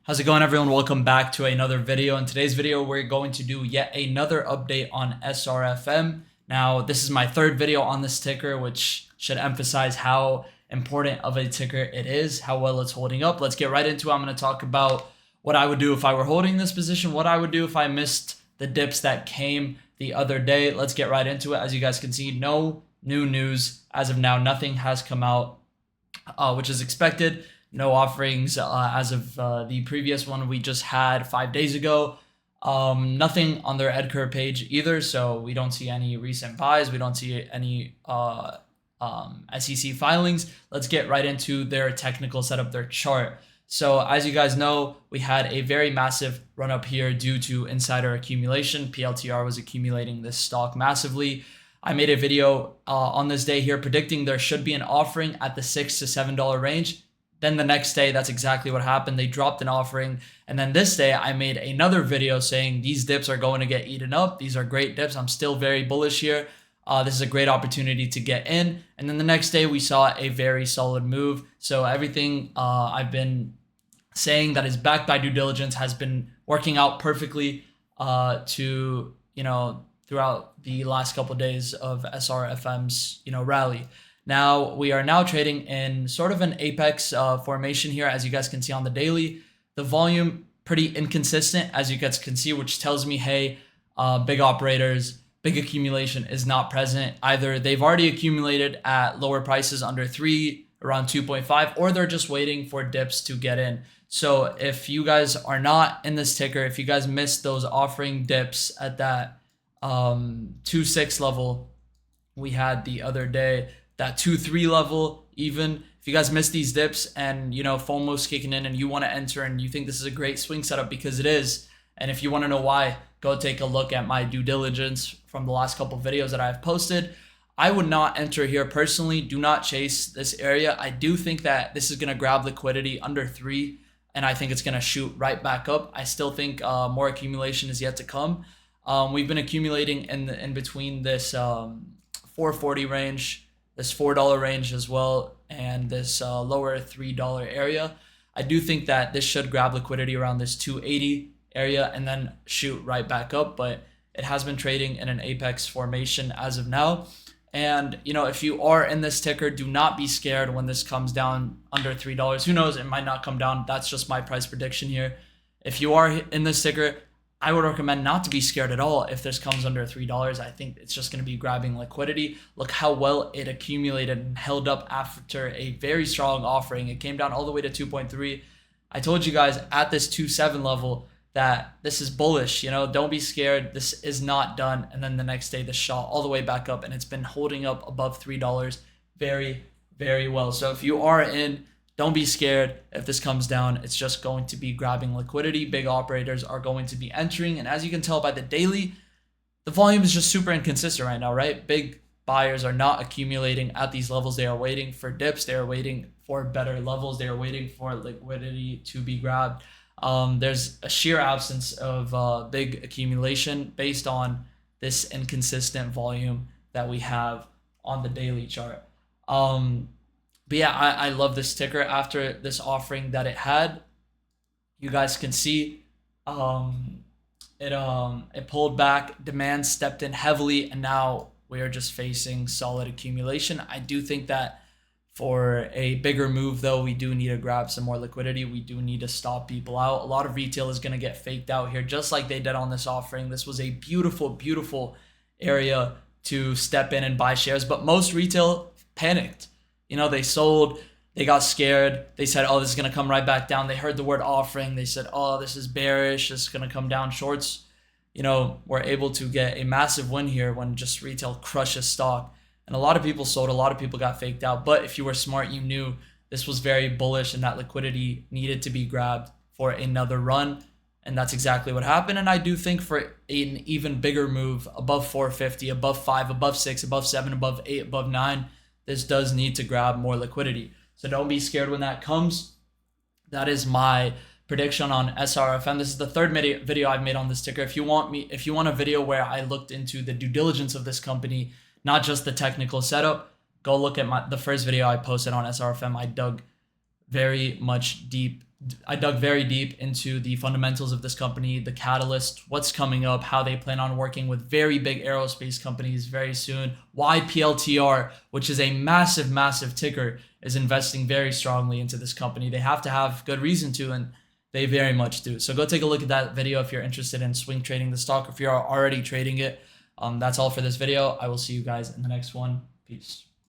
How's it going, everyone? Welcome back to another video. In today's video, we're going to do yet another update on SRFM. Now, this is my third video on this ticker, which should emphasize how important of a ticker it is, how well it's holding up. Let's get right into it. I'm going to talk about what I would do if I were holding this position, what I would do if I missed the dips that came the other day. Let's get right into it. As you guys can see, no new news as of now. Nothing has come out, which is expected. No offerings as of the previous one we just had 5 days ago. Nothing on their EdCurve page either, so we don't see any recent buys. We don't see any SEC filings. Let's get right into their technical setup, their chart. So as you guys know, we had a very massive run up here due to insider accumulation. PLTR was accumulating this stock massively. I made a video on this day here predicting there should be an offering at the $6 to $7 range. Then the next day, that's exactly what happened. They dropped an offering. And then this day, I made another video saying these dips are going to get eaten up. These are great dips. I'm still very bullish here. This is a great opportunity to get in. And then the next day, we saw a very solid move. So everything I've been saying that is backed by due diligence has been working out perfectly throughout the last couple of days of SRFM's rally. Now, we are now trading in sort of an apex formation here, as you guys can see on the daily. The volume, pretty inconsistent, as you guys can see, which tells me, hey, big operators, big accumulation is not present. Either they've already accumulated at lower prices under 3, around 2.5, or they're just waiting for dips to get in. So if you guys are not in this ticker, if you guys missed those offering dips at that 2.6 level we had the other day, that 2-3 level, even if you guys miss these dips and FOMO's kicking in and you want to enter and you think this is a great swing setup, because it is, and if you want to know why, go take a look at my due diligence from the last couple of videos that I've posted. I would not enter here personally. Do not chase this area. I do think that this is going to grab liquidity under 3, and I think it's going to shoot right back up. I still think more accumulation is yet to come. We've been accumulating in between this 440 range, this $4 range as well, and this lower $3 area. I do think that this should grab liquidity around this 280 area and then shoot right back up, but it has been trading in an apex formation as of now. And if you are in this ticker, do not be scared when this comes down under $3. Who knows, it might not come down. That's just my price prediction here. If you are in this ticker, I would recommend not to be scared at all if this comes under $3. I think it's just going to be grabbing liquidity. Look how well it accumulated and held up after a very strong offering. It came down all the way to 2.3. I told you guys at this 2.7 level that this is bullish. Don't be scared. This is not done. And then the next day, this shot all the way back up, and it's been holding up above $3 very, very well. So if you are in, don't be scared if this comes down. It's just going to be grabbing liquidity. Big operators are going to be entering. And as you can tell by the daily, the volume is just super inconsistent right now, right? Big buyers are not accumulating at these levels. They are waiting for dips. They are waiting for better levels. They are waiting for liquidity to be grabbed. There's a sheer absence of big accumulation based on this inconsistent volume that we have on the daily chart. But yeah, I love this ticker after this offering that it had. You guys can see it pulled back, demand stepped in heavily, and now we are just facing solid accumulation. I do think that for a bigger move, though, we do need to grab some more liquidity. We do need to stop people out. A lot of retail is going to get faked out here, just like they did on this offering. This was a beautiful, beautiful area to step in and buy shares, but most retail panicked. They sold, they got scared. They said, oh, this is going to come right back down. They heard the word offering. They said, oh, this is bearish. This is going to come down. Shorts, were able to get a massive win here when just retail crushes stock. And a lot of people sold. A lot of people got faked out. But if you were smart, you knew this was very bullish and that liquidity needed to be grabbed for another run. And that's exactly what happened. And I do think for an even bigger move, above 450, above 5, above 6, above 7, above 8, above 9, this does need to grab more liquidity. So don't be scared when that comes. That is my prediction on SRFM. This is the third video I've made on this ticker. If you want a video where I looked into the due diligence of this company, not just the technical setup, go look at the first video I posted on SRFM. I dug very much deep I dug very deep into the fundamentals of this company, the catalyst, what's coming up, how they plan on working with very big aerospace companies very soon, why PLTR, which is a massive, massive ticker, is investing very strongly into this company. They have to have good reason to, and they very much do. So go take a look at that video if you're interested in swing trading the stock, if you're already trading it. That's all for this video. I will see you guys in the next one. Peace.